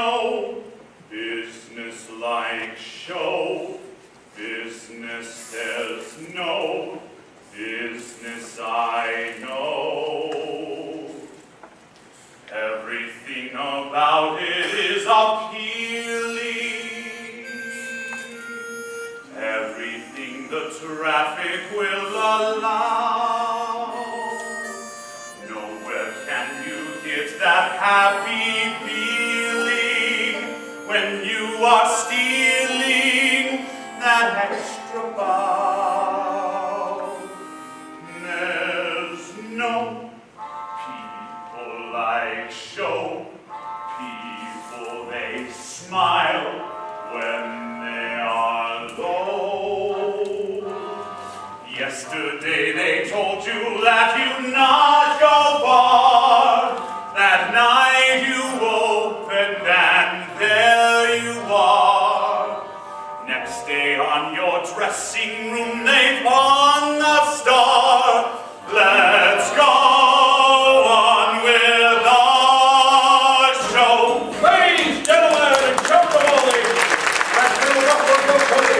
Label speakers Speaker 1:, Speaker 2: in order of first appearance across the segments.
Speaker 1: no business-like show. Business there's no business I know. Everything about it is appealing. Everything the traffic will allow. Nowhere can you get that happy feeling when you are stealing that extra bow. There's no people-like show. People, they smile when they are low. Yesterday they told you that you'd not go far. That night you opened and there you are. Next day on your dressing room they pawn the star. Let's go on with our show.
Speaker 2: Ladies, gentlemen, and comfortably, that's been a rough work of Cody,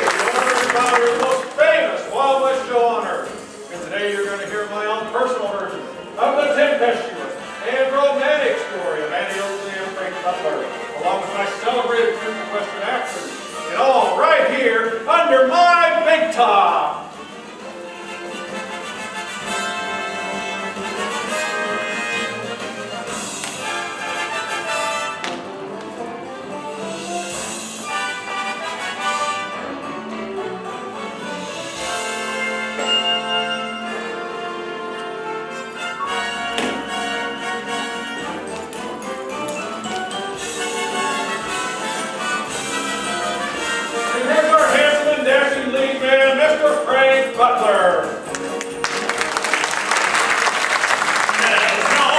Speaker 2: one of the most famous Wild West show on earth. And today you're going to hear my own personal version of the tempestuous and romantic story of Annie Oakley and Frank Butler, along with my celebrated group of Western actors, and all right here under my big top. Mr. Frank Butler.
Speaker 1: There's no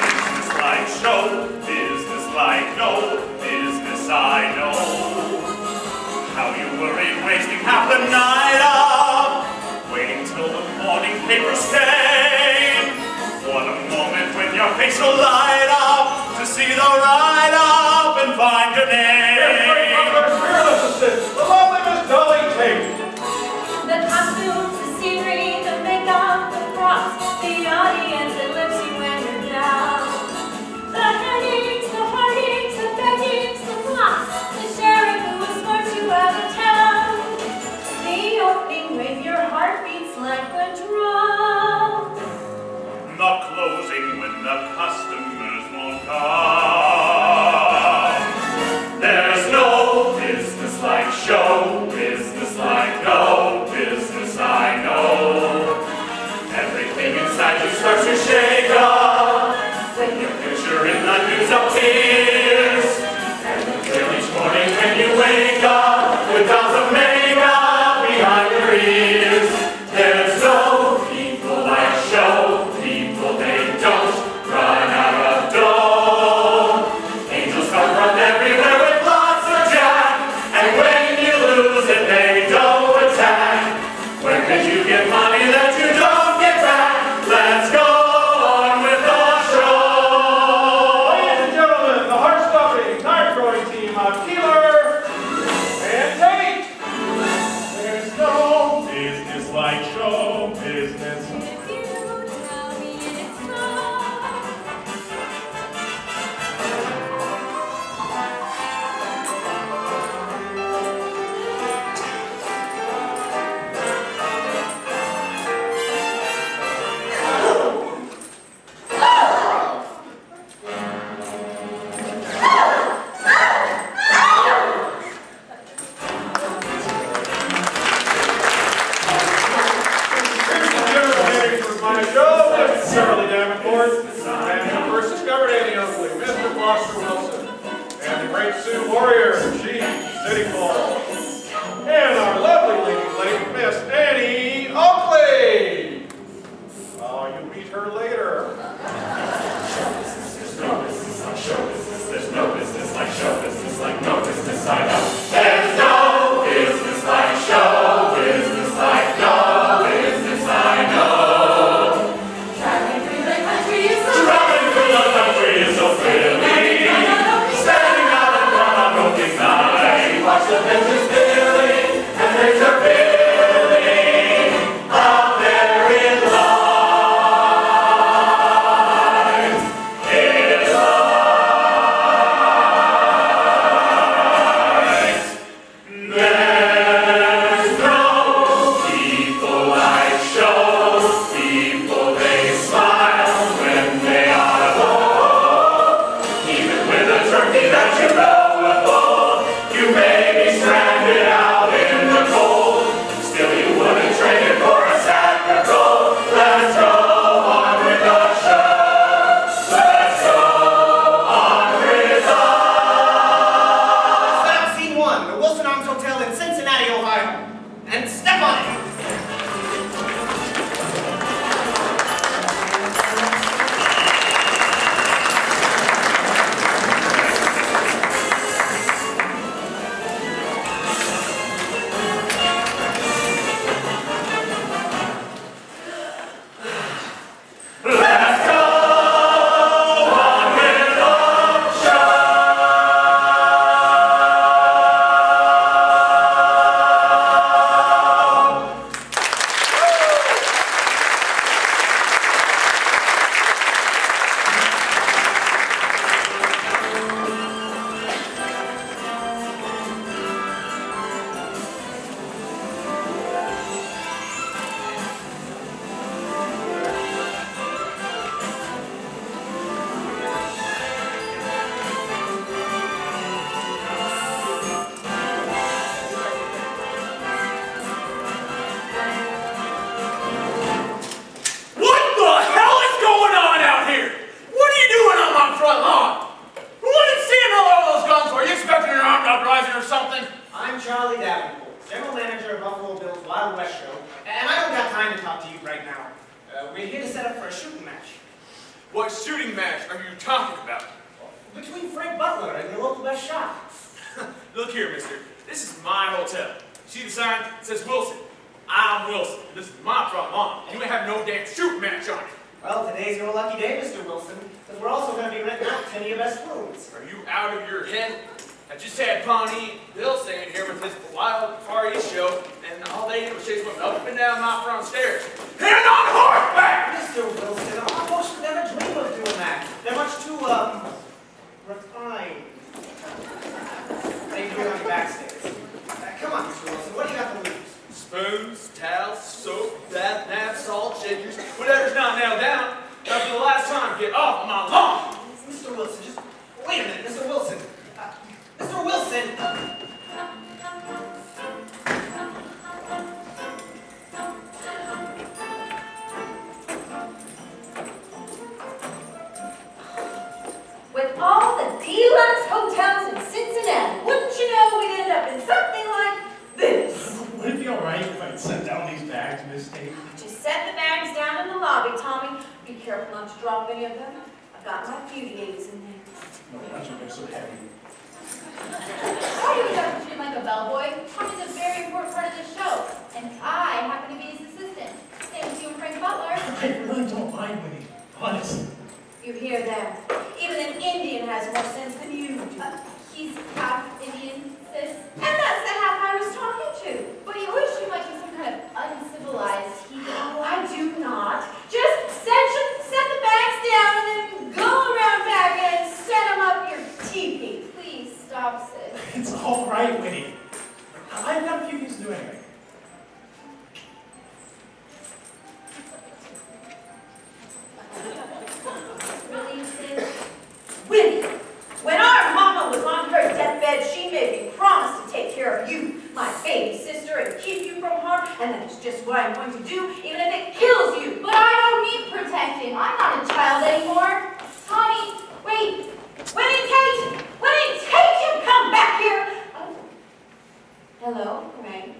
Speaker 1: business-like show, business-like no business I know. How you worried, wasting half the night up, waiting till the morning papers came. What a moment when your face will light up to see the write-up and find your name.
Speaker 2: Here's Frank Butler's fearless assistant, the lovely Miss Dolly Tate.
Speaker 3: The costumes, the scenery, the makeup, the props, the audience that lifts you when you're down. The headaches, the heartaches, the beggings, the plots, the sharing who escorts you out of town. The opening when your heart beats like a drum.
Speaker 1: The closing when the customers won't come. There's no business-like show, business-like no business I know. Everything inside you starts to shake up when your picture in the news appears. And until each morning when you wake up with tons of makeup behind your ears. There's no people-like show, people they don't run out of dough. Angels come from everywhere with lots of jack, and when you lose it they don't attack. Where could you get money that you don't get back? Let's go on with our show.
Speaker 2: Ladies and gentlemen, the heart-stopping, knife-throwing team of Keeler and Tate.
Speaker 1: There's no business-like show business.
Speaker 3: If you tell me it's not.
Speaker 2: Here's the general manager of my show, Miss Shirley Davenport, and who first discovered Annie Oakley, Mr. Foster Wilson, and the great Sioux warrior, Chief City Falls, and our lovely leading lady, Miss Annie Oakley. Oh, you'll meet her later.
Speaker 1: There's no business like show business. There's no business like show business. Like no business I know. There's no business like show business. Like no business I know.
Speaker 3: Traveling through the country is so
Speaker 1: Traveling through the country is so thrilling. Standing out and
Speaker 4: or something?
Speaker 5: I'm Charlie Davenport, General Manager of Buffalo Bill's Wild West Show, and I don't got time to talk to you right now. We're here to set up for a shooting match.
Speaker 4: What shooting match are you talking about?
Speaker 5: Between Frank Butler and your local best shot.
Speaker 4: Look here, mister. This is my hotel. See the sign? It says Wilson. I'm Wilson. This is my front lawn. You ain't have no damn shooting match on it.
Speaker 5: Well, today's your lucky day, Mr. Wilson, because we're also going to be renting out 10 of your best rooms.
Speaker 4: Are you out of your head? I just had Pawnee Bill staying here with his wild Far East show, and all they did was chase women up and down my front stairs. And on horseback!
Speaker 5: Mr. Wilson, our folks would never dream of doing that. They're much too, refined. They do it on your backstairs. Come on, Mr. Wilson, what do you got to lose?
Speaker 4: Spoons, towels, soap, bath mats, salt shakers, whatever's not nailed down. Now for the last time, get off my lawn!
Speaker 5: Mr. Wilson, just wait a minute, Mr. Wilson. Mr. Wilson!
Speaker 3: With all the deluxe hotels in Cincinnati, wouldn't you know we'd end up in something like this?
Speaker 6: Would it be all right if I set down these bags, Miss Tate?
Speaker 3: Just set the bags down in the lobby, Tommy. Be careful not to drop any of them. I've got my beauty aids in there.
Speaker 6: No wonder they're so heavy.
Speaker 7: Why do we have to treat him like a bellboy? Tommy's a very important part of the show, and I happen to be his assistant. Same with you and Frank Butler.
Speaker 6: I really don't mind Winnie, honestly.
Speaker 3: You hear that? Even an Indian has more sense than you do.
Speaker 7: He's half Indian, sis.
Speaker 3: And that's the half I was talking to.
Speaker 7: But you always treat him like he's some kind of uncivilized heathen.
Speaker 3: No, I do not. Just set the bags down and then go around back and set them up your teepee.
Speaker 7: Please stop, sis.
Speaker 6: It's all right, Winnie. I've got a few things to do anyway.
Speaker 7: Really, sis?
Speaker 3: Winnie, when our mama was on her deathbed, she made me promise to take care of you, my baby sister, and keep you from harm, and that's just what I'm going to do, even if it kills you.
Speaker 7: But I don't need protecting. I'm not a child anymore. Tommy, wait.
Speaker 3: Winnie Tate! Winnie Tate, you come back here! Oh. Hello, Frank.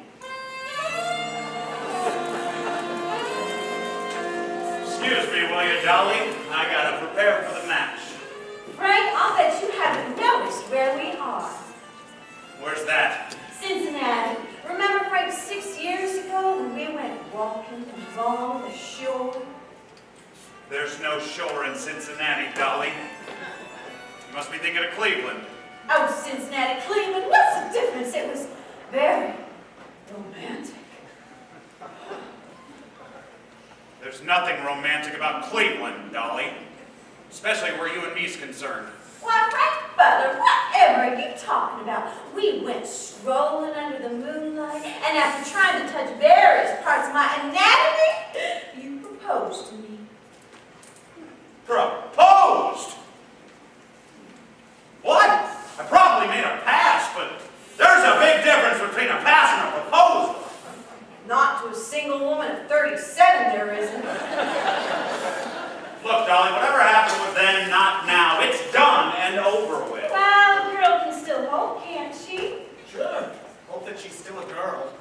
Speaker 1: Excuse me, will you, Dolly? I gotta prepare for the match.
Speaker 3: Frank, I'll bet you haven't noticed where we are.
Speaker 1: Where's that?
Speaker 3: Cincinnati. Remember, Frank, 6 years ago when we went walking along the shore?
Speaker 1: There's no shore in Cincinnati, Dolly. You must be thinking of Cleveland.
Speaker 3: Oh, Cincinnati, Cleveland, what's the difference? It was very romantic.
Speaker 1: There's nothing romantic about Cleveland, Dolly. Especially where you and me's concerned.
Speaker 3: Why, Frank Butler, whatever are you talking about? We went strolling under the moonlight, and after trying to touch various parts of my anatomy, you proposed to me.
Speaker 1: Proposed? What? I probably made a pass, but there's a big difference between a pass and a proposal.
Speaker 3: Not to a single woman of 37, there isn't.
Speaker 1: Look, Dolly, whatever happened was then, not now. It's done and over with.
Speaker 3: Well, a girl can still hope, can't she?
Speaker 5: Sure. Hope that she's still a girl.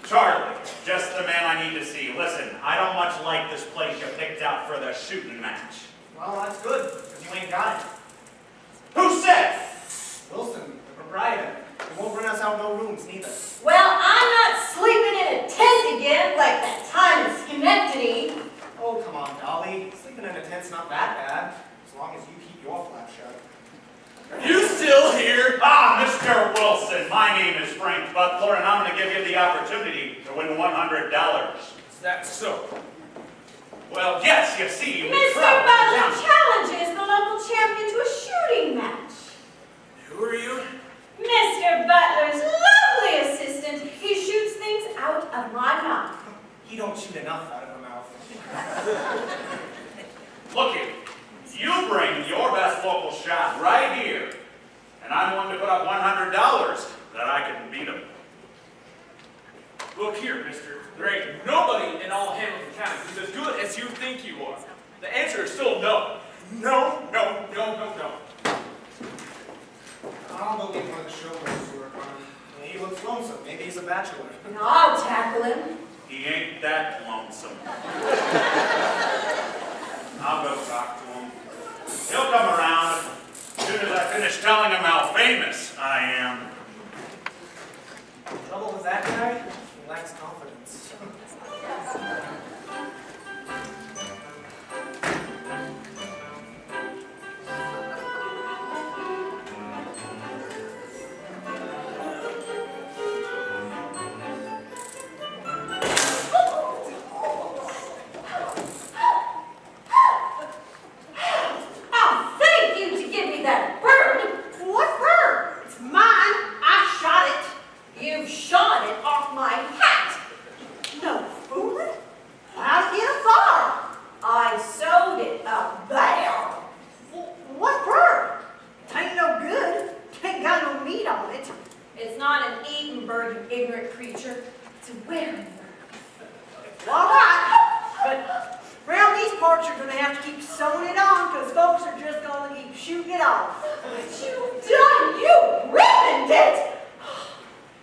Speaker 1: Charlie, just the man I need to see. Listen, I don't much like this place you picked out for the shooting match.
Speaker 5: Well, that's good, because you ain't got it.
Speaker 1: Who said?
Speaker 5: Wilson, the proprietor. He won't rent us out no rooms, neither.
Speaker 3: Well, I'm not sleeping in a tent again like that time in Schenectady.
Speaker 5: Oh, come on, Dolly. Sleeping in a tent's not that bad, as long as you keep your flap shut.
Speaker 4: Are you still here?
Speaker 1: Ah, Mr. Wilson, my name is Frank Butler, and I'm going to give you the opportunity to win $100.
Speaker 4: Is that so?
Speaker 1: Well, yes, you see, we
Speaker 3: Mr.
Speaker 1: traveled
Speaker 3: Butler
Speaker 1: down.
Speaker 3: challenges the local champion to a shooting match.
Speaker 4: Who are you?
Speaker 3: Mr. Butler's lovely assistant. He shoots things out of my mouth.
Speaker 5: He don't shoot enough out of her mouth.
Speaker 1: Look here, you bring your best local shot right here, and I'm willing to put up $100 that I can beat him.
Speaker 4: Look here, mister. There ain't nobody in all Hamilton County who's as good as you think you are. The answer is still no. No, no, no, no, no.
Speaker 5: I'll go get one of the showboats to work on him. He looks lonesome. Maybe he's a bachelor.
Speaker 3: I'll tackle him.
Speaker 1: He ain't that lonesome. I'll go talk to him. He'll come around as soon as I finish telling him how famous I am.
Speaker 5: The trouble with that guy, he lacks confidence.
Speaker 3: I'll thank you to give me that bird.
Speaker 8: What bird? It's mine. I shot it.
Speaker 3: You shot it off my hat.
Speaker 8: No fooling. How'd it get a fire?
Speaker 3: I sewed it up there.
Speaker 8: What bird? It ain't no good. It ain't got no meat on it.
Speaker 3: It's not an eating bird, you ignorant creature. It's a wearing bird.
Speaker 8: All right. But around these parts, you're going to have to keep sewing it on because folks are just going to keep shooting it off.
Speaker 3: What you done? You ruined it.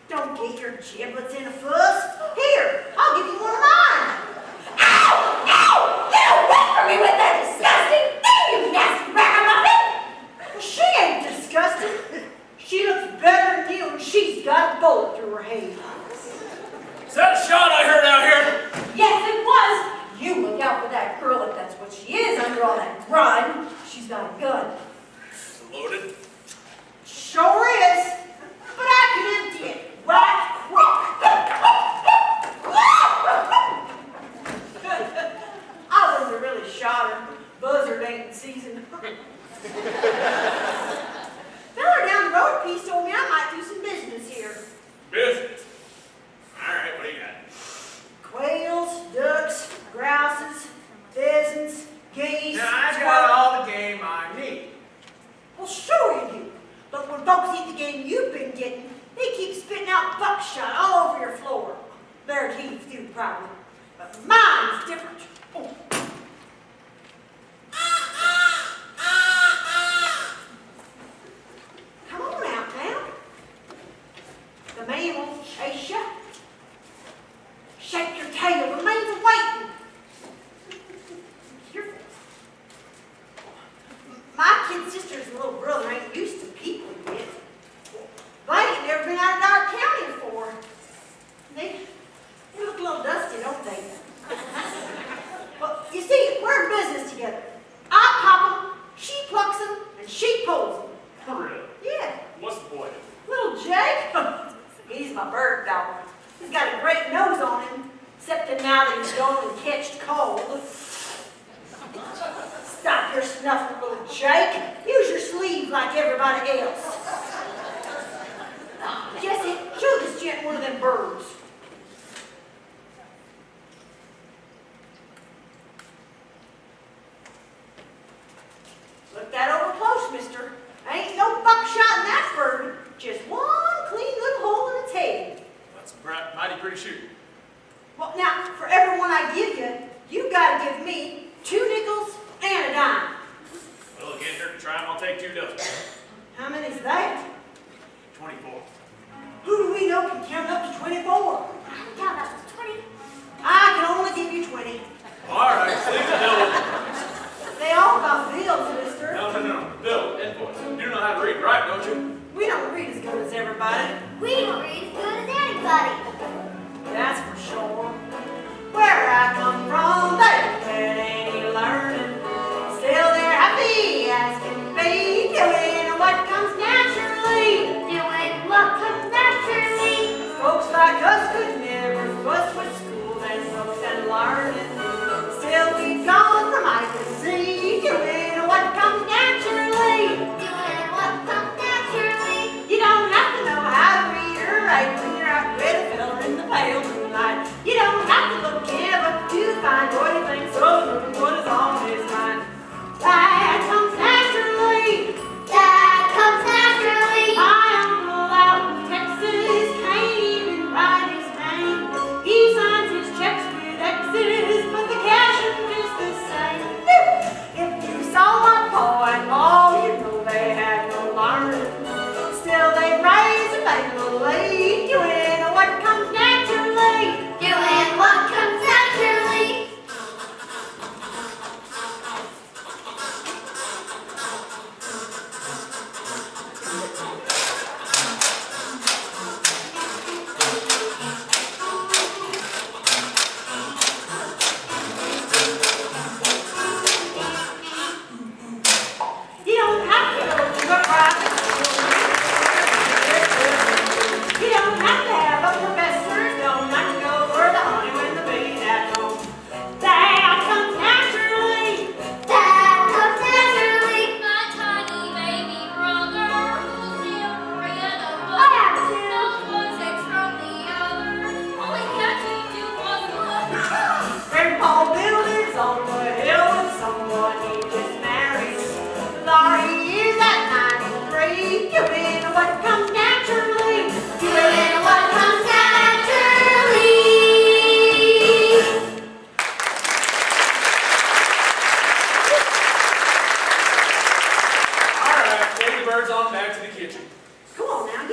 Speaker 8: Don't get your giblets in a fuss. Here, I'll give you one of mine.
Speaker 3: Ow! Ow! Get away from me with that disgusting thing, you nasty ragamuffin!
Speaker 8: Well, she ain't disgusting. She looks better than you, and she's got a bullet through her head.
Speaker 4: Is that a shot I heard out here?
Speaker 3: Yes, it was. You look out for that girl if that's what she is under all that grime. She's got a gun.
Speaker 4: Is it loaded?
Speaker 8: Sure is. But I can empty it right quick. I wouldn't have really shot her. Buzzard ain't in season. Fella down the road a piece told me I might do some business here.
Speaker 4: Business. All right, what do you got?
Speaker 8: Quails, ducks, grouses, pheasants, geese.
Speaker 4: Now, I got all the game I need.
Speaker 8: Well, sure you do. But when folks eat the game you've been getting, they keep spitting out buckshot all over your floor. Their teeth do, probably. But mine's different. Oh. Come on out now. The man won't chase you. Shake your tail. The man's waiting. Careful. My kid sister's little brother ain't used to people yet. They ain't never been out of our county before. They look a little dusty, don't they? Well, you see, we're in business together. I pop them, she plucks them, and she pulls them.
Speaker 1: For real?
Speaker 8: Yeah,
Speaker 1: What's the point?
Speaker 8: little Jake, he's my bird dog. He's got a great nose on him, except that now that he's gone and catched cold. Stop your snuffling, little Jake. Use your sleeve like everybody else. Jesse, show this gent one of them birds. Look that over close, mister. Ain't no buckshot in that bird. Just one clean little hole in its head.
Speaker 4: That's a mighty pretty shoot.
Speaker 8: Well, now, for every one I give you, you gotta give me 2 nickels and a dime.
Speaker 4: Well, again, here to try 'em, I'll take 2 dozen.
Speaker 8: How many's that?
Speaker 4: 24.
Speaker 8: Who do we know can count up to 24?
Speaker 7: I can count up to 20.
Speaker 8: I can only give you 20.
Speaker 4: All right, sleep the bill.
Speaker 8: They all got bills, mister.
Speaker 4: No. Bill, invoice. You know how to read, right, don't you?
Speaker 8: We don't read as good as everybody.
Speaker 7: We don't read as good as anybody.
Speaker 8: That's for sure. Where I come from, they ain't any learning. Still they're happy as can be, doing what comes naturally.
Speaker 7: Doing what comes naturally.
Speaker 8: Folks like us could never fuss with school and books and learning. Still we've gone from I to Z, doing what comes naturally.
Speaker 7: Doing what comes naturally.
Speaker 8: You don't have to know how to read or write when you're out with a fella in the pale moonlight. You don't have to look in but to find what you think's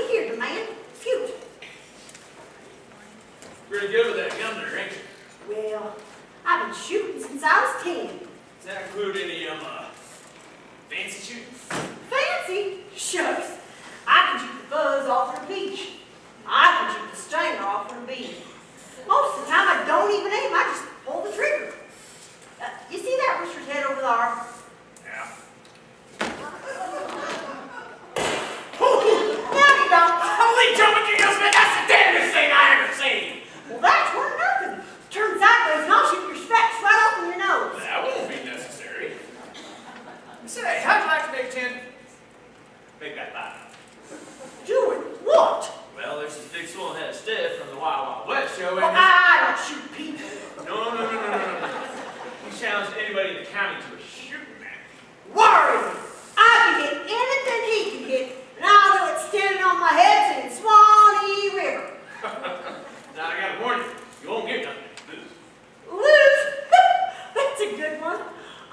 Speaker 8: here, the man. Cute.
Speaker 4: Pretty good with that gun there, ain't you?
Speaker 8: Well, I've been shooting since I was 10.
Speaker 4: Does that include any, fancy shooting?
Speaker 8: Fancy? Shucks. I can shoot the fuzz off of a peach. I can shoot the stinger off of a bee. Most of the time I don't even aim, I just pull the trigger. You see that rooster's head over there?
Speaker 4: Yeah.
Speaker 8: Now you don't.
Speaker 4: Holy jumping Smith, that's the damnedest thing I ever seen!
Speaker 8: Well, that's worth nothing. Turn sideways and I'll shoot your specs right off in your nose.
Speaker 4: That won't be necessary. Say, how'd you like to make 10? Make that 5.
Speaker 8: Do it. What?
Speaker 4: Well, there's this big swollen head of stiff from the Wild Wild West show,
Speaker 8: Well,
Speaker 4: and
Speaker 8: I don't shoot people.
Speaker 4: no. He challenged anybody in the county to a shooting match.
Speaker 8: Worry. I can hit anything he can hit, and I'll do it standing on my head singing Swanee River.
Speaker 4: Now, I gotta warn you, you won't get nothing.
Speaker 8: Lose? That's a good one.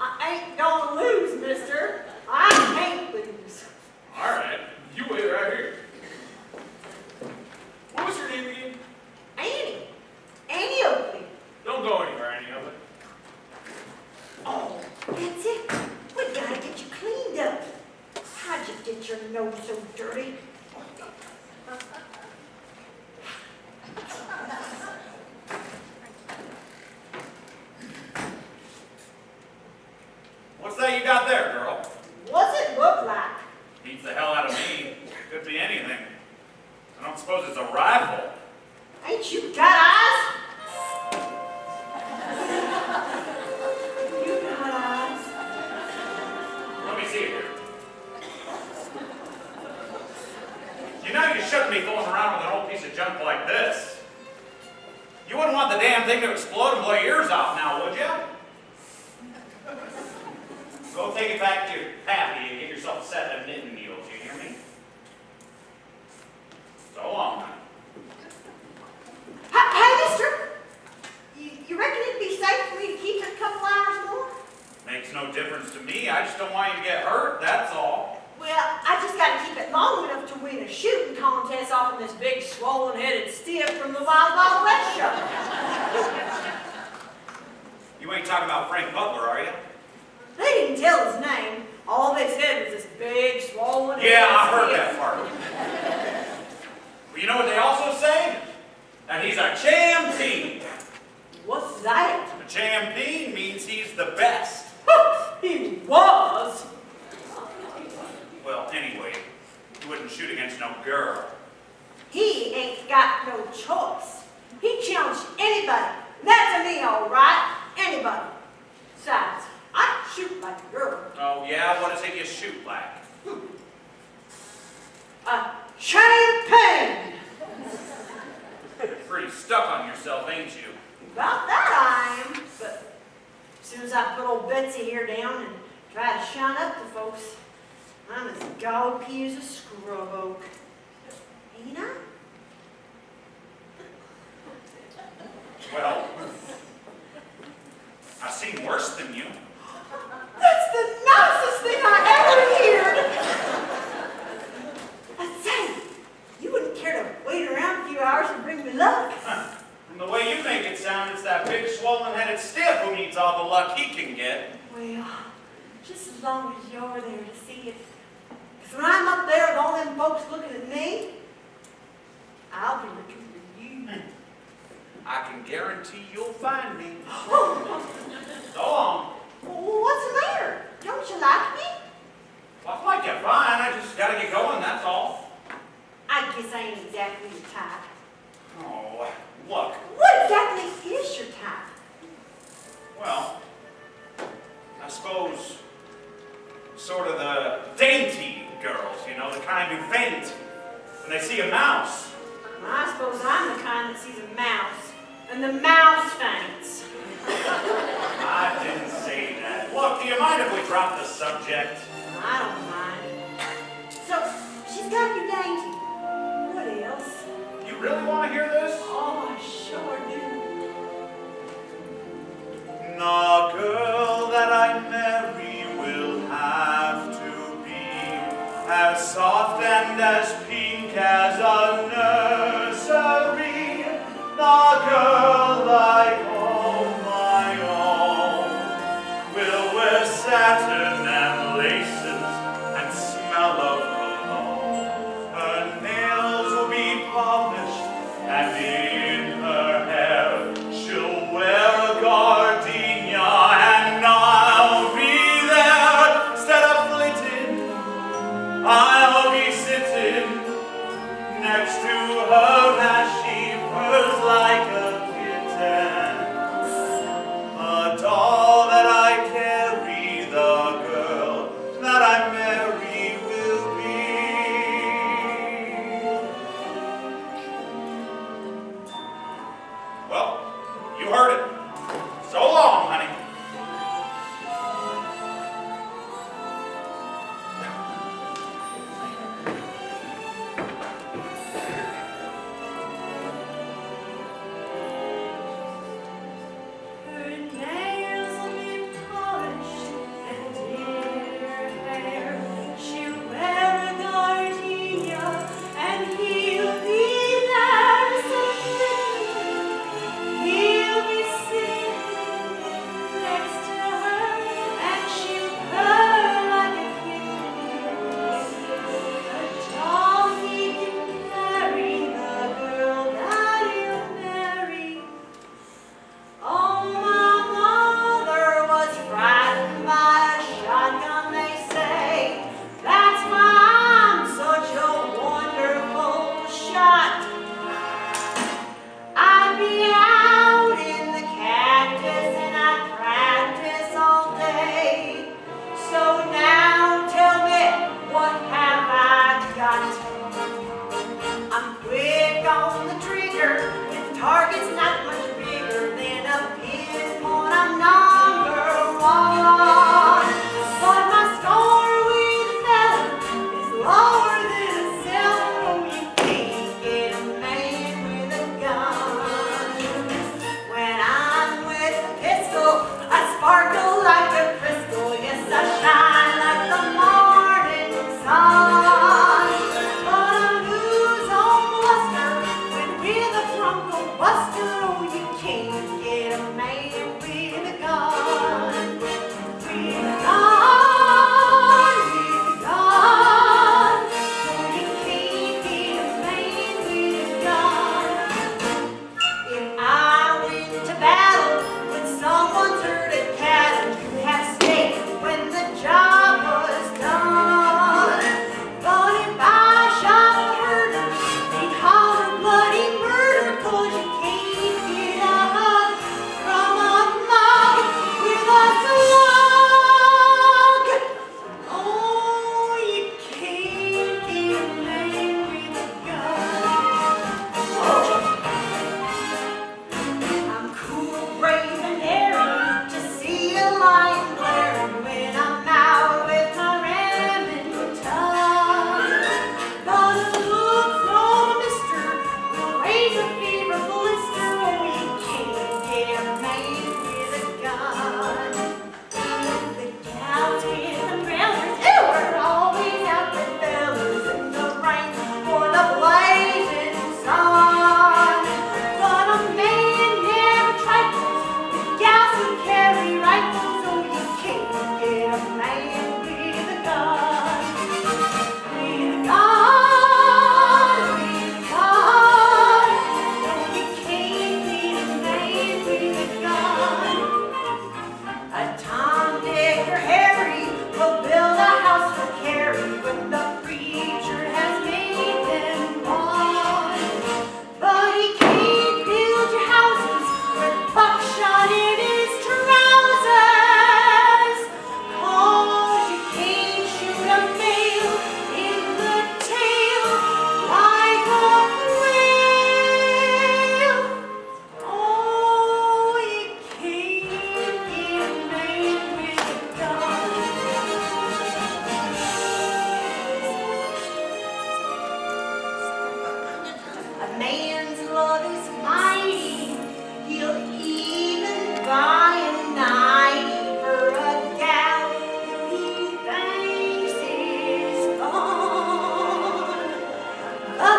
Speaker 8: I ain't gonna lose, mister. I can't lose.
Speaker 4: All right, you wait right here. What was your name again?
Speaker 8: Annie. Annie Oakley.
Speaker 4: Don't go anywhere, any of it.
Speaker 8: Oh, that's it. We gotta get you cleaned up. How'd you get your nose so dirty?
Speaker 2: What's that you got there, girl?
Speaker 8: What's it look like?
Speaker 2: Beats the hell out of me. Could be anything. I don't suppose it's a rifle.
Speaker 8: Ain't you got eyes? You got eyes.
Speaker 2: Let me see it here. You know you shouldn't be fooling around with an old piece of junk like this. You wouldn't want the damn thing to explode and blow your ears off now, would you? Go take it back to your pappy and get yourself a set of knitting needles, you hear me? So long, man.
Speaker 8: Hey, mister. You reckon it'd be safe for me to keep it a couple hours more?
Speaker 2: Makes no difference to me. I just don't want you to get hurt, that's all.
Speaker 8: Well, I just gotta keep it long enough to win a shooting contest off of this big swollen-headed stiff from the Wild Wild West show.
Speaker 2: You ain't talking about Frank Butler, are you?
Speaker 8: They didn't tell his name. All they said was this big, swollen
Speaker 2: Yeah, I heard that part. Well, you know what they also say? That he's a champion.
Speaker 8: What's that?
Speaker 2: A champion means he's the best.
Speaker 8: He was.
Speaker 2: Well, anyway, he wouldn't shoot against no girl.
Speaker 8: He ain't got no choice. He challenged anybody. That's a me, all right. Anybody. Besides, I can shoot like a girl.
Speaker 2: Oh, yeah? What is it you shoot like?
Speaker 8: A champagne.
Speaker 2: You're pretty stuck on yourself, ain't you?
Speaker 8: About that I am. But as soon as I put old Betsy here down and try to shine up to folks, I'm as gawky as a scrub oak. Ain't I?
Speaker 2: Well, I've seen worse than you.
Speaker 8: That's the nicest thing I ever heard. I say, you wouldn't care to wait around a few hours and bring me luck?
Speaker 2: From the way you make it sound, it's that big swollen-headed stiff who needs all the luck he can get.
Speaker 8: Well, just as long as you're there to see it. Because when I'm up there with all them folks looking at me, I'll be looking for you.
Speaker 2: I can guarantee you'll find me.
Speaker 8: Oh,
Speaker 2: So long.
Speaker 8: what's the matter? Don't you like me?
Speaker 2: Well, I like you fine. I just gotta get going, that's all.
Speaker 8: I guess I ain't exactly your type.
Speaker 2: Oh, look.
Speaker 8: What exactly is your type?
Speaker 2: Well, I suppose sort of the dainty girls, you know, the kind who faint when they see a mouse.
Speaker 8: I suppose I'm the kind that sees a mouse, and the mouse faints.
Speaker 2: I didn't say that. Look, do you mind if we drop the subject?
Speaker 8: I don't mind. So, she's got to be dainty. What else?
Speaker 2: You really want to hear this?
Speaker 8: Oh, I sure do.
Speaker 2: The girl that I marry will have to be as soft and as pink
Speaker 1: as a nursery, the girl I call my own will wear satin and laces and smell of cologne. Her nails will be polished, and in her hair she'll wear a gardenia, and I'll be there instead of flitting. I'll be sitting next to her as she purrs like a kitten. A doll that I carry, the girl that I marry will be. Well, you heard it. So long, honey.
Speaker 3: Her nails will be polished, and in her hair she'll wear a gardenia, and he'll be there so he'll be sitting next to her, and she'll purr like a kitten. A doll he can carry, the girl that he'll marry. Oh, my mother was frightened by a shotgun, they say. That's why I'm such a wonderful shot. I'd be out in the cactus and I'd practice all day. So now tell me, what have I got? I'm quick on the trigger, with targets not much bigger than a pinpoint. I'm number one, but my score with a fella is lower than a cellar. Oh, you can't get a man with a gun. When I'm with a pistol, I sparkle like a crystal. Yes, I shine like the morning sun. But I lose all luster when with a Bronco Buster. Oh, you can't get a man with a gun. With a gun, with a gun. Oh, you can't get a man with a gun. If I went to battle when someone hurt a cattle, you have stayed when the job was done. But if I shot the herder, they'd holler bloody murder, 'cause you can't get a hug from a mug with a slug. Oh, you can't get a man with a gun. I'm cool, brave, and daring to see a lion glaring when I'm out with my Remington. But a look from a mister will raise a fever blister. Oh, you can't get a man with a gun. The gals with umbrellas, they were always out with fellas in the rain or the blazing sun. But a man never trifles with gals who carry rifles. Oh, you can't get a man with a gun. With a gun, with a gun. No, you can't get a man with a gun. A Tom, Dick, or Harry will build a house for Carrie when the preacher has made them one. But he can't build your houses with buckshot in his trousers, 'cause you can't shoot a male in the tail like a quail. Oh, you can't get a man with a gun. A man's love is mighty. He'll even buy a nightie for a gal who he thinks is fun. A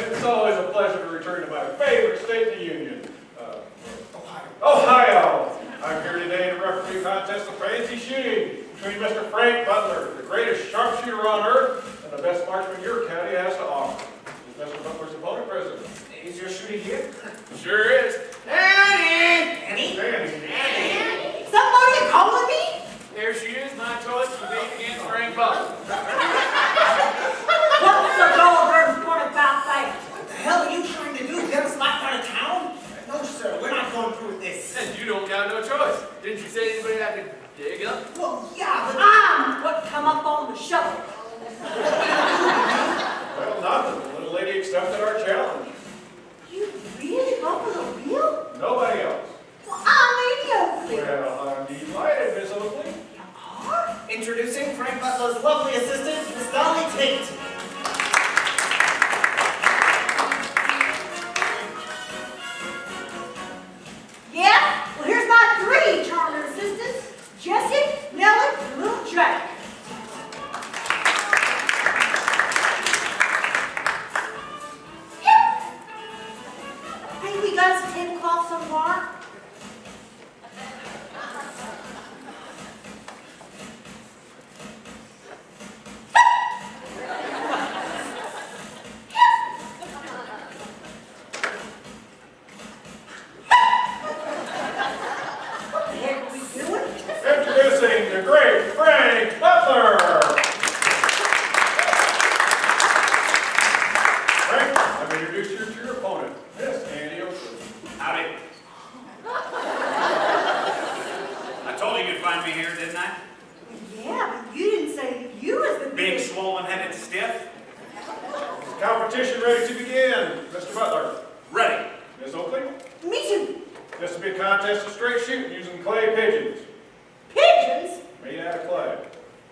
Speaker 2: It's always a pleasure to return to my favorite state in the Union,
Speaker 5: Ohio.
Speaker 2: Ohio. I'm here today to referee a contest of fancy shooting between Mr. Frank Butler, the greatest sharpshooter on earth, and the best marksman your county has to offer. Is Mr. Butler's opponent present?
Speaker 5: Is your shooting here?
Speaker 4: Sure is. Annie!
Speaker 5: Annie?
Speaker 2: Danny.
Speaker 8: Somebody calling me?
Speaker 4: Here she is, my choice to compete against Frank Butler.
Speaker 8: What's the dog point about that?
Speaker 5: What the hell are you trying to do? Get us locked out of town? No, sir. We're not going through with this.
Speaker 4: And you don't got no choice. Didn't you say anybody I could dig up?
Speaker 5: Well, yeah, but
Speaker 8: I'm what come up on the shovel.
Speaker 2: Well, nothing. The little lady accepted our challenge.
Speaker 8: You really Buffalo Bill?
Speaker 2: Nobody else.
Speaker 8: Well, I'm Lady Oakley.
Speaker 2: Well, I'm delighted, Miss Oakley.
Speaker 5: introducing Frank Butler's lovely assistant, Miss Dolly Tate.
Speaker 8: Yeah? Well, here's my 3 charming assistants. Jessie, Nellie, and little Jack. Hey, we got us a tablecloth somewhere. What the heck are we doing?
Speaker 2: Introducing the great Frank Butler. Frank, let me introduce you to your opponent, Miss Annie Oakley.
Speaker 9: Howdy. I told you you'd find me here, didn't I?
Speaker 8: Yeah, but you didn't say that you was the
Speaker 9: Big, swollen-headed stiff.
Speaker 2: Is competition ready to begin, Mr. Butler?
Speaker 9: Ready.
Speaker 2: Miss Oakley?
Speaker 8: Me too.
Speaker 2: This will be a contest of straight shooting using clay pigeons,
Speaker 8: Pigeons?
Speaker 2: made out of clay.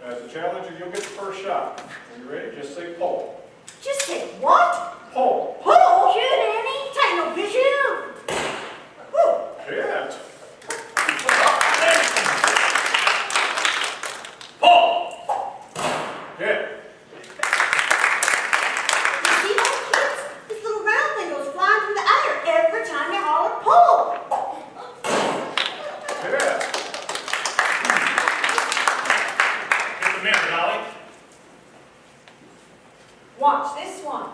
Speaker 2: As the challenger, you'll get the first shot. When you're ready, just say pull.
Speaker 8: Just say what?
Speaker 2: Pull.
Speaker 8: Pull? Shoot, Annie. Take no pigeon. Woo.
Speaker 2: Hit.
Speaker 9: Pull.
Speaker 2: Hit.
Speaker 8: You see those kids? This little round thing goes flying through the air every time you holler pull.
Speaker 2: Hit.
Speaker 9: Get the mirror, Dolly.
Speaker 8: Watch this one.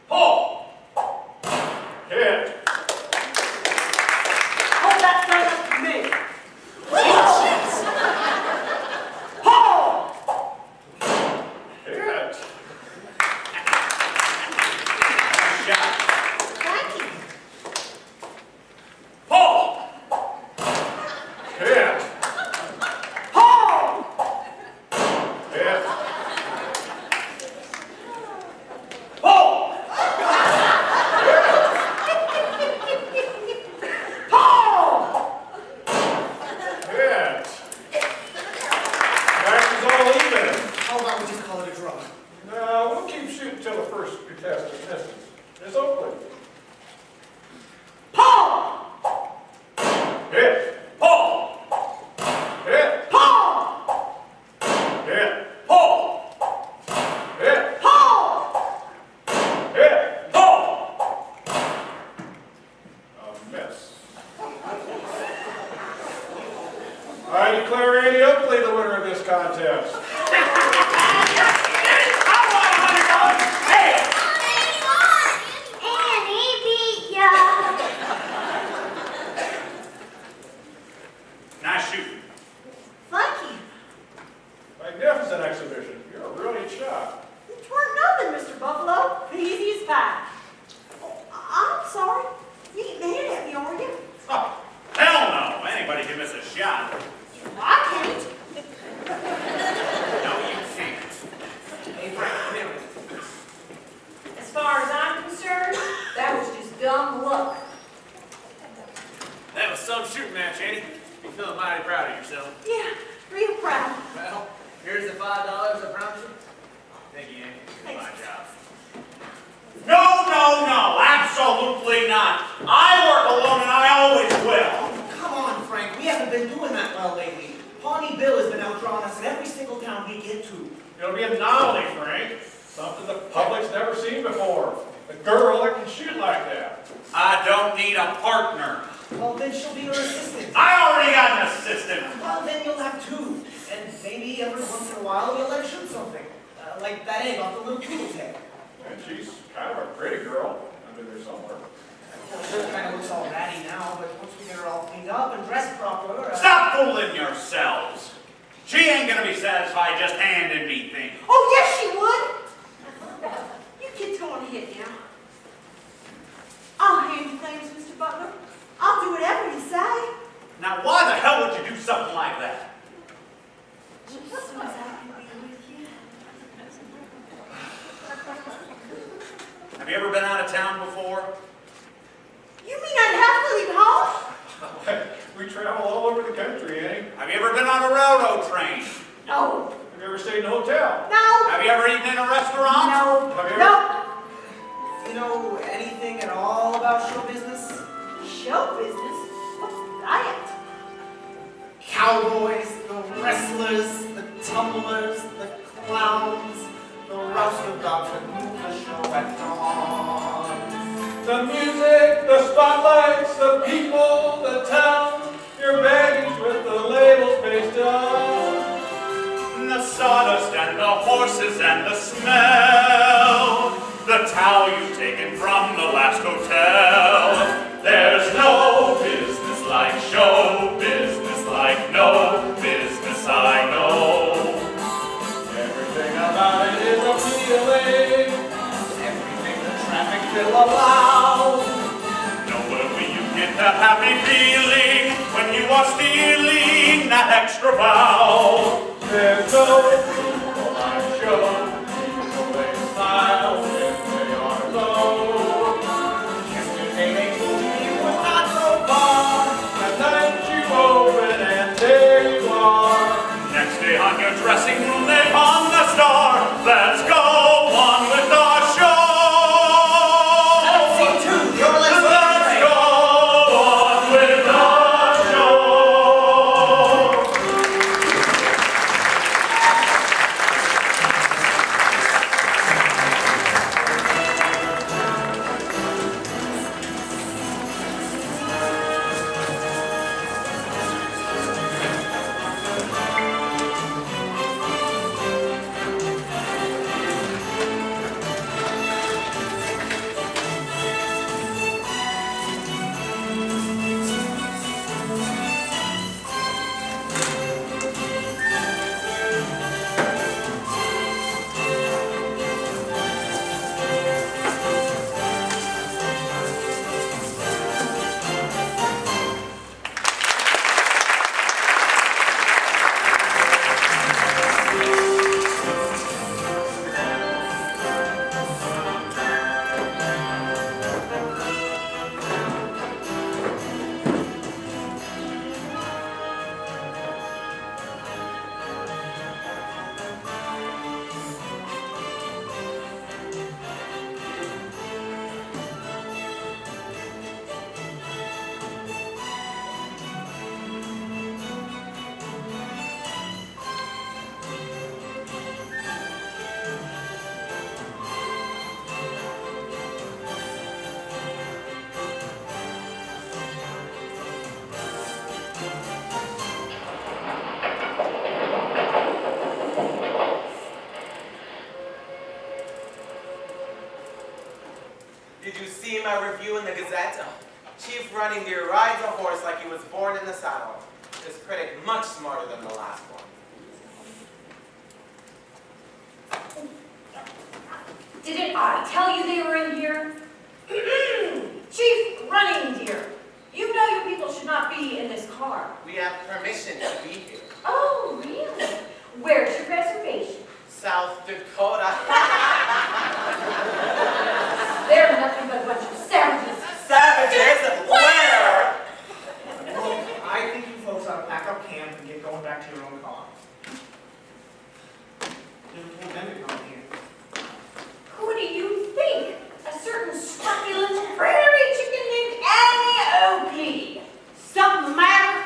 Speaker 9: Pull.
Speaker 2: Hit.
Speaker 8: Hold that thing up to me. Pull.
Speaker 2: Hit.
Speaker 9: Shot.
Speaker 8: Thank you.
Speaker 9: Pull.
Speaker 2: Hit.
Speaker 8: Pull.
Speaker 2: Hit.
Speaker 9: Pull.
Speaker 8: Pull.
Speaker 2: Hit. Match is all even.
Speaker 5: How about we just call it a draw?
Speaker 2: Now, we'll keep shooting till the first contestant misses. Miss Oakley.
Speaker 8: Pull.
Speaker 2: Hit.
Speaker 9: Pull.
Speaker 2: Hit.
Speaker 8: Pull.
Speaker 2: Hit.
Speaker 9: Pull.
Speaker 2: Hit.
Speaker 8: Pull.
Speaker 2: Hit.
Speaker 9: Pull.
Speaker 2: A miss. I declare Annie Oakley the winner of this contest.
Speaker 3: Annie beat ya.
Speaker 9: Nice shooting.
Speaker 8: Thank you.
Speaker 2: Magnificent exhibition. You're a brilliant shot.
Speaker 8: It weren't nothing, Mr. Buffalo. Easy as pie. Oh, I'm sorry. You ain't mad at me, are you?
Speaker 9: Oh, hell no. Anybody can miss a shot.
Speaker 8: I can't.
Speaker 9: No, you can't.
Speaker 5: Hey, Frank, come here.
Speaker 3: As far as I'm concerned, that was just dumb luck.
Speaker 4: That was some shooting match, Annie. You feeling mighty proud of yourself.
Speaker 8: Yeah, real proud.
Speaker 4: Well, here's the $5 I promised you. Thank you, Annie.
Speaker 8: Thanks.
Speaker 4: My job.
Speaker 9: No, no, no. Absolutely not. I work alone and I always will.
Speaker 5: Come on, Frank. We haven't been doing that well lately. Pawnee Bill has been outdrawing us in every single town we get to.
Speaker 2: It'll be a novelty, Frank. Something the public's never seen before. A girl that can shoot like that.
Speaker 9: I don't need a partner.
Speaker 5: Well, then she'll be your assistant.
Speaker 9: I already got an assistant.
Speaker 5: Well, then you'll have two. And maybe every once in a while you'll let her shoot something. Like that egg off the little poodle's head.
Speaker 2: And she's kind of a pretty girl under there somewhere.
Speaker 5: She kind of looks all ratty now, but once we get her all cleaned up and dressed proper...
Speaker 9: Stop fooling yourselves. She ain't gonna be satisfied just handing me things.
Speaker 8: Oh, yes, she would. You kids go on ahead now. I'll hand you things, Mr. Butler. I'll do whatever you say.
Speaker 9: Now, why the hell would you do something like that?
Speaker 8: Just so as I can be with you.
Speaker 9: Have you ever been out of town before?
Speaker 8: You mean I'd have to leave home?
Speaker 2: We travel all over the country, Annie.
Speaker 9: Have you ever been on a railroad train?
Speaker 8: No.
Speaker 2: Have you ever stayed in a hotel?
Speaker 8: No.
Speaker 9: Have you ever eaten in a restaurant?
Speaker 8: No.
Speaker 2: Have you ever-
Speaker 8: No.
Speaker 5: You know anything at all about show business?
Speaker 8: Show business? What's that?
Speaker 5: Cowboys, the wrestlers, the tumblers, the clowns, the rouster dogs that move the show at dawn.
Speaker 2: The music, the spotlights, the people, the town, your baggage with the labels based on.
Speaker 9: The sawdust and the horses and the smell. The towel you've taken from the last hotel.
Speaker 1: There's no business like show business, like no business I know.
Speaker 2: Everything about it is appealing.
Speaker 5: Everything the traffic will allow.
Speaker 9: Nowhere will you get the happy feeling when you are stealing that extra bow.
Speaker 2: There's no people on show. People they smile when they are low.
Speaker 5: Yesterday they told me you would not go far.
Speaker 2: The night you open and there you are.
Speaker 9: Next day on your dressing room they hung the star. Let's go on with our show.
Speaker 5: Scene two, your
Speaker 9: Let's
Speaker 5: last
Speaker 9: go on with our show.
Speaker 10: Did you see my review in the Gazette? Chief Running Gear rides a horse like he was born in the saddle. This critic much smarter than the last one.
Speaker 3: Didn't I tell you they were in here? Chief Running Deer, you know you people should not be in this car.
Speaker 10: We have permission to be here.
Speaker 3: Oh, really? Where's your reservation?
Speaker 10: South Dakota.
Speaker 3: They're nothing but a bunch of savages.
Speaker 10: Savages? Where?
Speaker 5: Look, I think you folks ought to pack up camp and get going back to your own car. There's a pandemic on here.
Speaker 3: Who do you think? A certain succulent prairie chicken named Annie Oakley. Something the matter?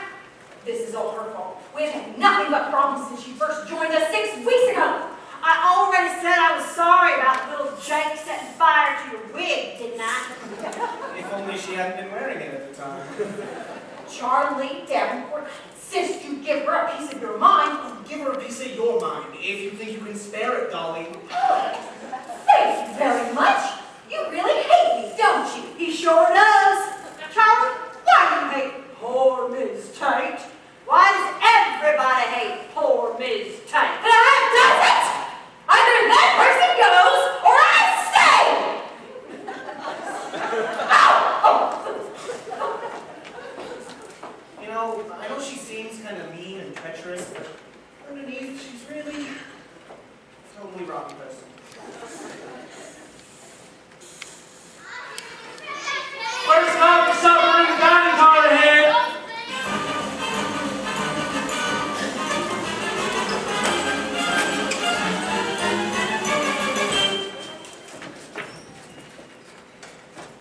Speaker 3: This is all her fault. We've had nothing but problems since she first joined us 6 weeks ago.
Speaker 8: I already said I was
Speaker 5: can spare it, Dolly.
Speaker 8: Thank you very much. You really hate me, don't you? He sure does. Charlie, why do you hate poor Miss Tate? Why does everybody hate poor Miss Tate?
Speaker 3: That does it! Either that person goes or I stay!
Speaker 5: You know, I know she seems kind of mean and treacherous, but underneath, she's really totally rotten person.
Speaker 6: Where's time for supper in the dining car ahead?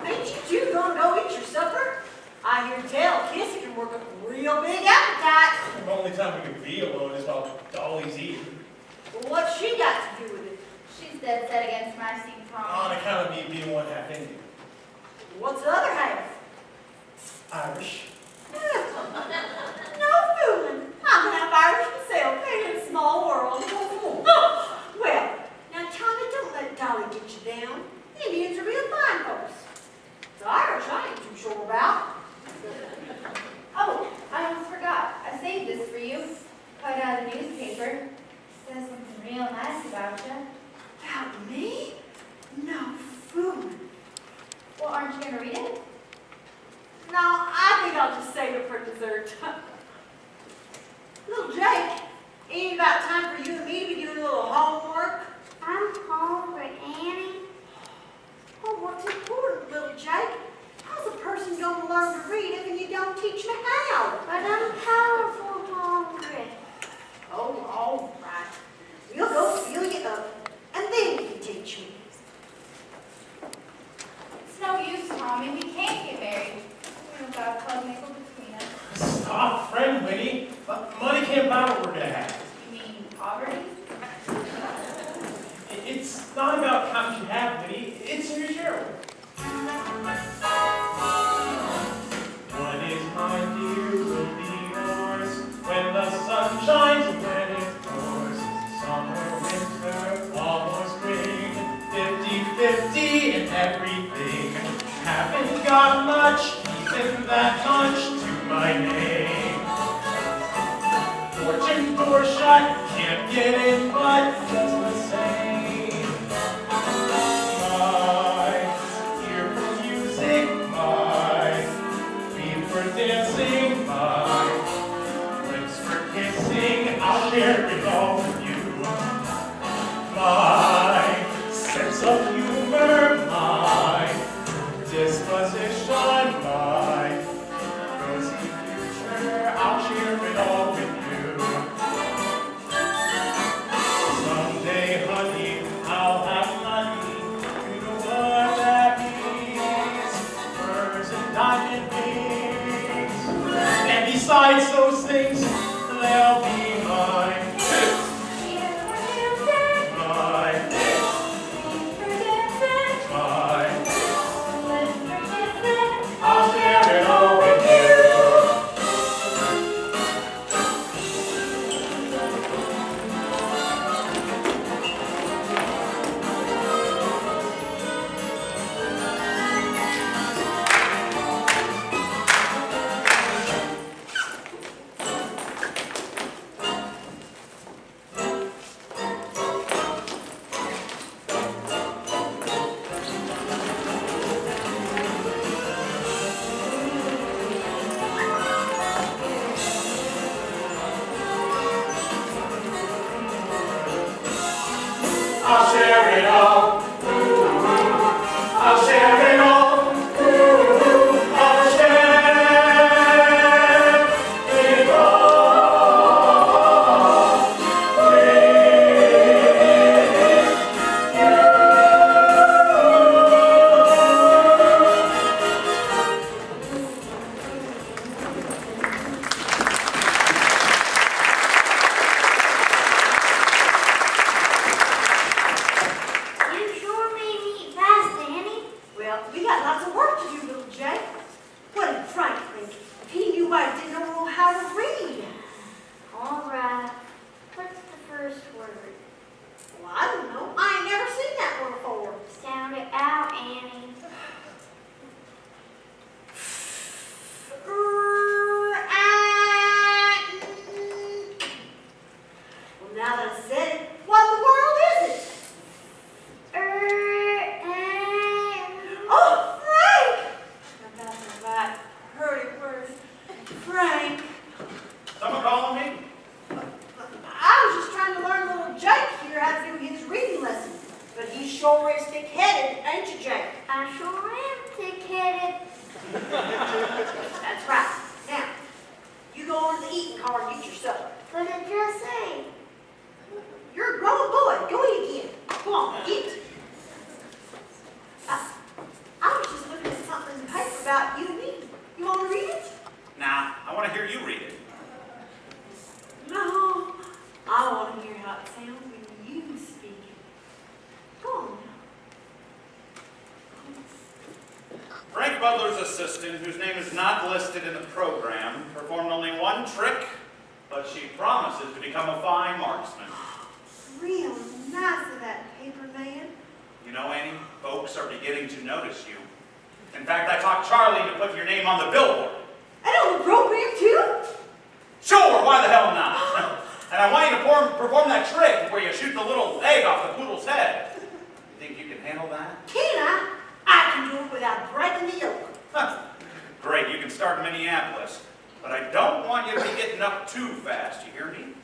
Speaker 8: Ain't you two gonna go eat your supper? I hear tell Kissy can work up a real big appetite.
Speaker 6: The only time we can be alone is while Dolly's eating.
Speaker 8: Well, what's she got to do with it?
Speaker 7: She's dead set against my seeing
Speaker 6: On
Speaker 7: prom.
Speaker 6: account of me being one half Indian.
Speaker 8: What's the other half?
Speaker 6: Irish.
Speaker 8: No fooling. I'm half Irish myself. Ain't it a small world? Well, now Tommy, don't let Dolly get you down. Indians are real fine folks. The Irish I ain't too sure about.
Speaker 7: Oh, I almost forgot. I saved this for you. Cut out of the newspaper. Says something real nice about you.
Speaker 8: About me? No fooling.
Speaker 7: Well, aren't you going to read it?
Speaker 8: No, I think I'll just save it for dessert. Little Jake, ain't it about time for you and me to be doing a little homework?
Speaker 11: I'm hungry, Annie.
Speaker 8: Homework's important, little Jake. How's a person gonna learn to read if you don't teach me how?
Speaker 11: But I'm powerful hungry.
Speaker 8: Oh, all right. We'll go fill you up, and then you can teach me.
Speaker 7: It's no use, Tommy. We can't get married. We've got a plug nickel between us.
Speaker 6: Stop, friend Winnie. Money can't buy what we're gonna have.
Speaker 7: You mean poverty?
Speaker 6: It's not about how much you have, Winnie. It's who you share with. What is mine, dear, will be yours when the sun shines and when it pours. Summer, winter, fall or spring, 50-50 in everything. Haven't got much, even that much to my name. Fortune door shut, can't get in, but just the same. My ear for music, my feet for dancing, my lips for kissing, I'll share it all with you. My sense of humor, my disposition, my rosy future, I'll share it all with you. Someday, honey, I'll have money. You know what that means? Furs and diamond rings. And besides those things, they'll be mine. Mine. Mine. I'll share it all with you. I'll share it all. I'll share it all. I'll share it all
Speaker 8: You sure is thick-headed, ain't you, Jake?
Speaker 11: I sure am thick-headed.
Speaker 8: That's right. Now, you go on to the eating car and get your supper.
Speaker 11: But I just ate.
Speaker 8: You're a grown boy. Go eat again. Come on, eat. I was just looking at something in the paper about you and me. You want to read it?
Speaker 9: Nah, I want to hear you read it.
Speaker 8: No. I want to hear how it sounds when you speak it. Go on now.
Speaker 9: Frank Butler's assistant, whose name is not listed in the program, performed only one trick, but she promises to become a fine marksman.
Speaker 8: Real nice of that paper man.
Speaker 9: You know, Annie, folks are beginning to notice you. In fact, I talked Charlie to put your name on the billboard.
Speaker 8: And on the program, too?
Speaker 9: Sure, why the hell not? And I want you to perform that trick where you shoot the little egg off the poodle's head. You think you can handle that?
Speaker 8: Can I? I can do it without breaking the yoke.
Speaker 9: Great, you can start in Minneapolis. But I don't want you to be getting up too fast, you hear me?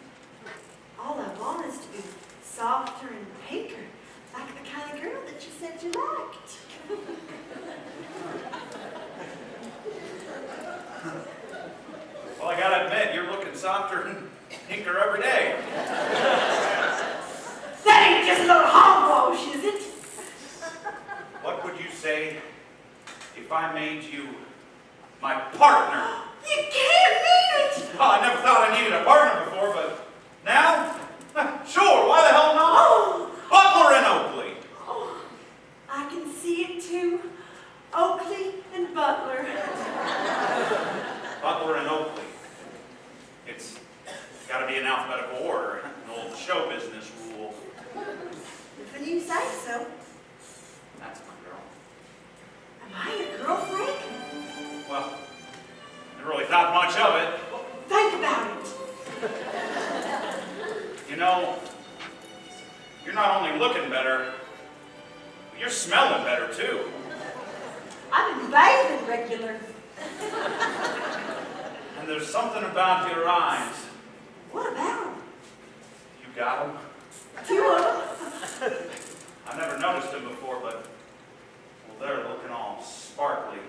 Speaker 8: All I want is to be softer and pinker, like the kind of girl that you said you liked.
Speaker 9: Well, I gotta admit, you're looking softer and pinker every day.
Speaker 8: That ain't just a little hogwash, is it?
Speaker 9: What would you say if I made you my partner?
Speaker 8: You can't mean it!
Speaker 9: Oh, I never thought I needed a partner before, but now? Sure, why the hell not?
Speaker 8: Oh,
Speaker 9: Butler and Oakley.
Speaker 8: oh, I can see it too. Oakley and Butler.
Speaker 9: Butler and Oakley. It's gotta be in alphabetical order, an old show business rule.
Speaker 8: When you say so.
Speaker 9: That's my girl.
Speaker 8: Am I your girlfriend?
Speaker 9: Well, I really thought much of it.
Speaker 8: Think about it.
Speaker 9: You know, you're not only looking better, but you're smelling better too.
Speaker 8: I've been bathing regular.
Speaker 9: And there's something about your eyes.
Speaker 8: What about them?
Speaker 9: You got them?
Speaker 8: 2 of them.
Speaker 9: I've never noticed them before, but well, they're looking all sparkly.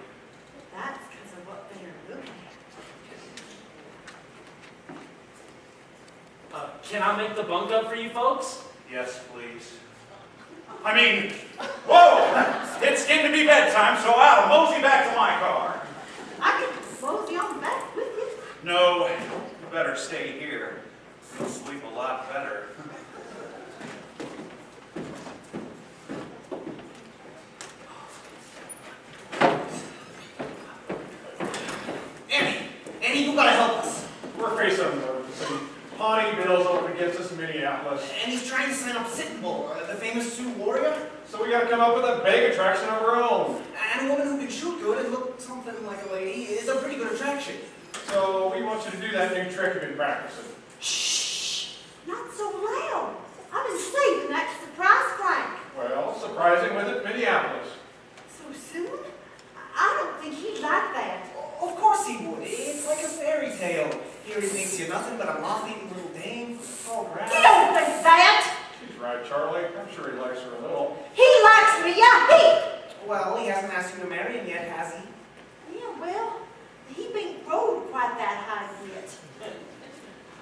Speaker 8: That's because of what they're looking at.
Speaker 6: Can I make the bunk up for you folks?
Speaker 9: Yes, please. I mean, whoa! It's getting to be bedtime, so I'll mosey back to my car.
Speaker 8: I could mosey on back with you.
Speaker 9: No, you better stay here. You'll sleep a lot better.
Speaker 5: Annie, you gotta help us.
Speaker 2: We're facing an emergency. Pawnee Bill's up against us in Minneapolis.
Speaker 5: And he's trying to sign up Sitting Bull, the famous Sioux warrior.
Speaker 2: So we gotta come up with a big attraction of our own.
Speaker 5: And a woman who can shoot good and look something like a lady is a pretty good attraction.
Speaker 2: So we want you to do that new trick you've been practicing.
Speaker 8: Shh! Not so loud. I've been saving that to surprise Frank.
Speaker 2: Well, surprising with it, Minneapolis.
Speaker 8: So soon? I don't think he'd like that.
Speaker 5: Of course he would. It's like a fairy tale. Here he thinks you're nothing but a moth-eating little dame from the tall grass.
Speaker 8: He don't think that.
Speaker 2: She's right, Charlie. I'm sure he likes her a little.
Speaker 8: He likes me, yeah, he.
Speaker 5: Well, he hasn't asked you to marry him yet, has he?
Speaker 8: Yeah, well, he ain't rode quite that high yet.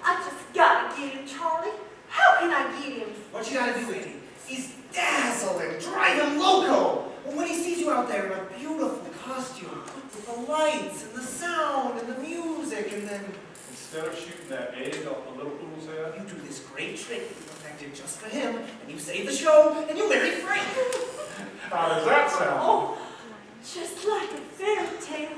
Speaker 8: I just gotta get him, Charlie. How can I get him?
Speaker 5: What you gotta do, Andy, is dazzle him, drive him loco. Well, when he sees you out there in a beautiful costume, with the lights and the sound and the music, and then
Speaker 2: Instead of shooting that egg off the little poodle's head,
Speaker 5: you do this great trick you perfected just for him, and you save the show, and you marry Frank.
Speaker 2: how does that sound?
Speaker 8: Oh, just like a fairy tale.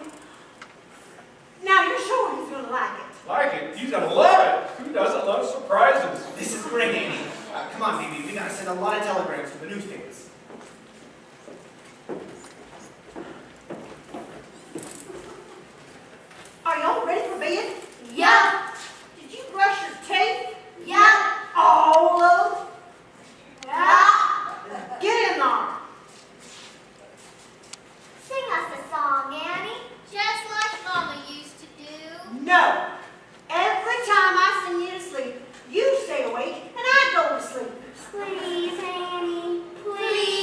Speaker 8: Now you're sure he's gonna like it.
Speaker 2: Like it? He's gonna love it. Who doesn't love surprises?
Speaker 5: This is great, Andy. Come on, baby, we gotta send a lot of telegrams to the newspapers.
Speaker 8: Are y'all ready for bed?
Speaker 11: Yup.
Speaker 8: Did you brush your teeth?
Speaker 11: Yup.
Speaker 8: All of them?
Speaker 11: Yup.
Speaker 8: Get in there.
Speaker 11: Sing us a song, Annie. Just like Mama used to do.
Speaker 8: No. Every time I send you to sleep, you stay awake and I go to sleep.
Speaker 11: Please, Annie. Please.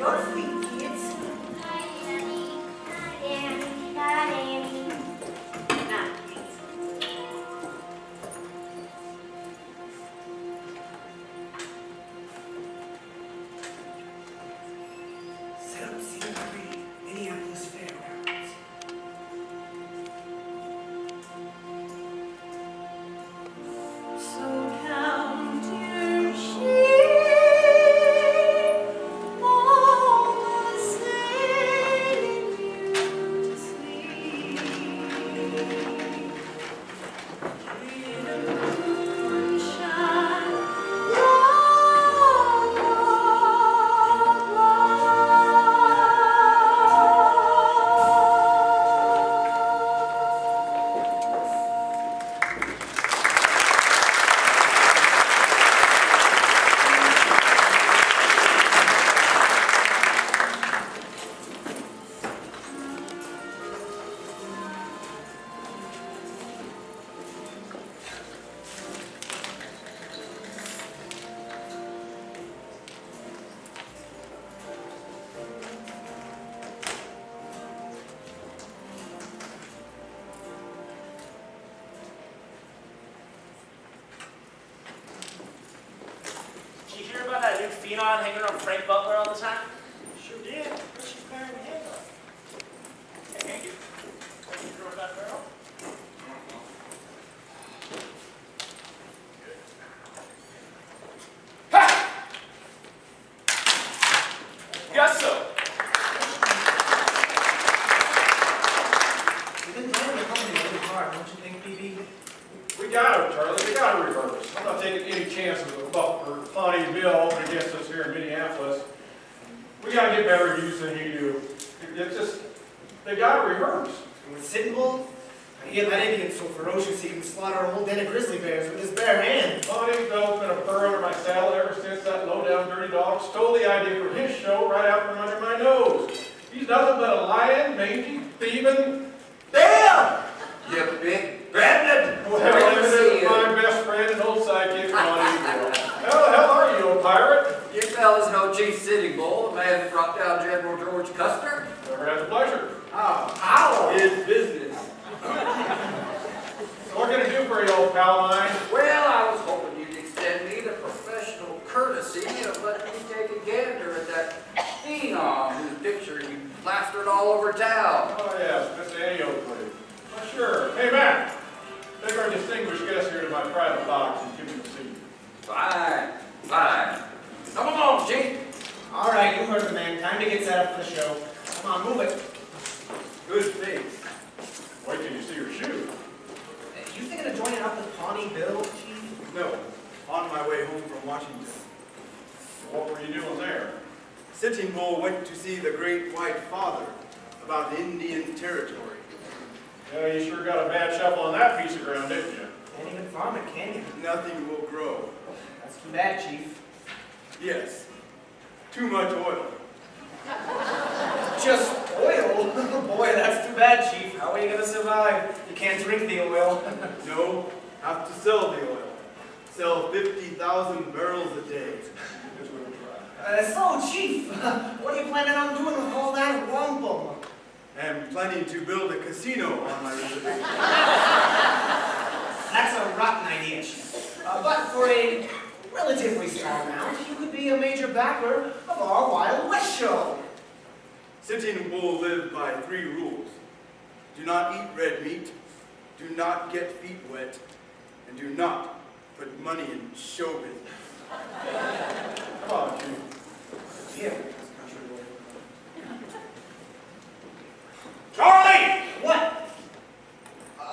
Speaker 8: your feet, kids.
Speaker 11: Hi, Annie. Hi, Annie. Hi, Annie.
Speaker 8: Now, kids. Set up scene 3, Minneapolis Fairgrounds.
Speaker 3: So count your sheep, all the sailing you to sleep. In a moonshine
Speaker 5: Did you hear about that new phenom hanging around Frank Butler all the time?
Speaker 2: Sure did. What's she wearing the head of?
Speaker 5: Hey, thank you. Thank you for that barrel. Ha! Guess so. You've been playing the company really hard, don't you think, BB?
Speaker 2: We got him, Charlie. We got to reverse. I'm not taking any chances with Buck or Pawnee Bill against us here in Minneapolis. We got to get better use than you do. It's just, they got to rehearse.
Speaker 5: And with Sitting Bull, I hear that idiot's so ferocious he can slaughter a whole den of grizzly bears with his bare hands.
Speaker 2: Pawnee Bill's been a burr under my saddle ever since that low-down dirty dog stole the idea for his show right out from under my nose. He's nothing but a lying, mangy, thieving, damn!
Speaker 12: You big bandit!
Speaker 2: Well, this is my best friend and old sidekick, Pawnee Bill. How the hell are you, old pirate?
Speaker 12: You fellas know Chief Sitting Bull, the man that brought down General George Custer?
Speaker 2: Never had the pleasure.
Speaker 12: How? His business.
Speaker 2: So what can I do for you, old pal of mine?
Speaker 12: Well, I was hoping you'd extend me the professional courtesy of letting me take a gander at that phenom whose picture you plastered all over town.
Speaker 2: Oh, yes, Miss Annie Oakley. Oh, sure. Hey, Matt, take our distinguished guest here to my private box and give him a seat.
Speaker 12: Fine, fine. Come along, Chief.
Speaker 5: All right, you heard the man. Time to get set up for the show. Come on, move it.
Speaker 12: Good face.
Speaker 2: Wait till you see her shoe.
Speaker 5: You thinking of joining up with Pawnee Bill, Chief?
Speaker 13: No, on my way home from Washington.
Speaker 2: What were you doing there?
Speaker 13: Sitting Bull went to see the great white father about the Indian territory.
Speaker 2: Yeah, you sure got a bad shuffle on that piece of ground, didn't you?
Speaker 5: Can't even farm it, can you?
Speaker 13: Nothing will grow.
Speaker 5: That's too bad, Chief.
Speaker 13: Yes, too much oil.
Speaker 5: Just oil? Boy, that's too bad, Chief. How are you going to survive? You can't drink the oil.
Speaker 13: No, have to sell the oil. Sell 50,000 barrels a day.
Speaker 5: So, Chief, what are you planning on doing with all that wampum?
Speaker 13: I'm planning to build a casino on my reservation.
Speaker 5: That's a rotten idea, Chief. But for a relatively small amount, you could be a major backer of our Wild West show.
Speaker 13: Sitting Bull lived by 3 rules. Do not eat red meat, do not get feet wet, and do not put money in show business.
Speaker 2: Come on, Chief.
Speaker 5: Yeah.
Speaker 4: Charlie!
Speaker 5: What?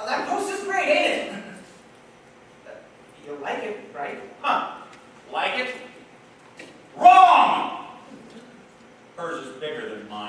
Speaker 5: That post is great, ain't it? You like it, right?
Speaker 4: Huh. Like it? Wrong!
Speaker 14: Hers is bigger than mine.